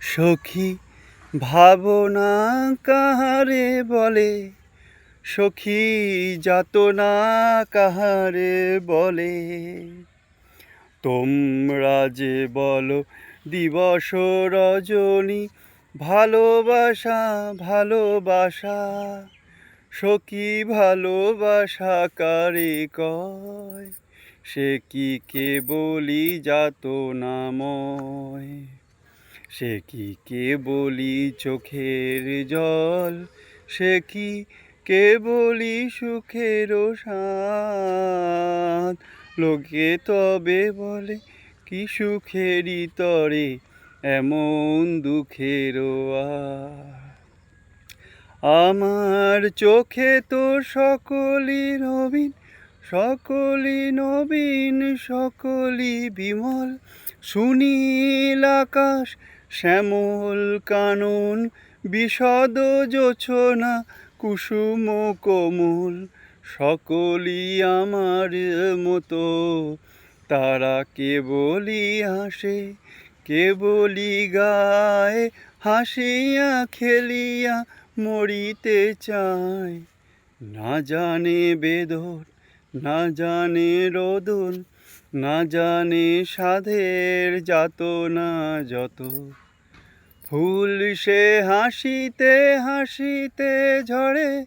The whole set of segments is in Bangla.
সখী ভাবনা কাহারে বলে, সখী যাতনা কাহারে বলে। তোমরা যে বলো দিবস রজনী, ভালোবাসা ভালোবাসা। সখী ভালোবাসা কারে কয়, সে কি কেবলি যাতনাময়। সে কি কেবলি চোখের জল, সে কি কেবলি সুখের স্বাদ। লোকে তবে বলে কি সুখেরই তরে এমন দুঃখের আমার চোখে তো সকলই নবীন, সকলই নবীন, সকলই বিমল। সুনীল আকাশ, শ্যামল কানন, বিশদ জোছনা, কুসুম কোমল। সকলই আমার মতো, তারা কেবলই হাসে, কেবলই গায়। হাসিয়া খেলিয়া মরিতে চায়, না জানে বেদন, না জানে রোদন, না জানে সাধের যাতনা যত। ফুল সে হাসিতে হাসিতে ঝরে,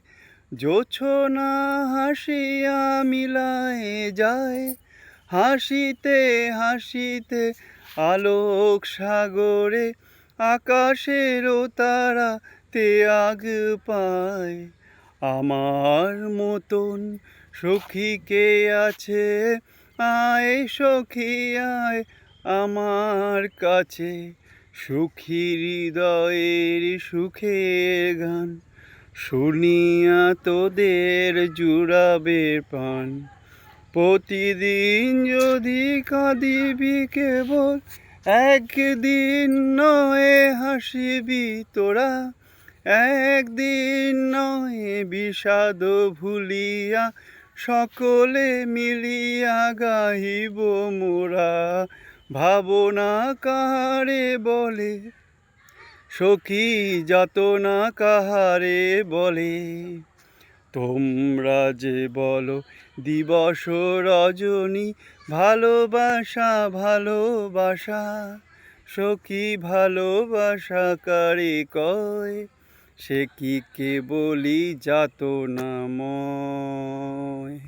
জোছনা হাসিয়া মিলায় যায়। হাসিতে হাসিতে আলোক সাগরে, আকাশেরও তারা তে আগ পায়। আমার মতন সখী কে আছে, আয় সখী আয় আমার কাছে। সুখী হৃদয়ের সুখের গান, শুনিয়া তোদের জুড়াবে প্রাণ। প্রতিদিন যদি কাঁদিবি কেবল, একদিন নয় হাসিবি তোরা। একদিন নয় বিষাদ ভুলিয়া, সকলে মিলিয়া গাহিব মোরা। ভাবনা কাহারে বলে, সখী যাতনা কাহারে বলে। তোমরা যে বলো দিবস রজনী, ভালোবাসা ভালোবাসা। সখী ভালোবাসা কারে কয়, সে কি কেবলি যাতনাময়।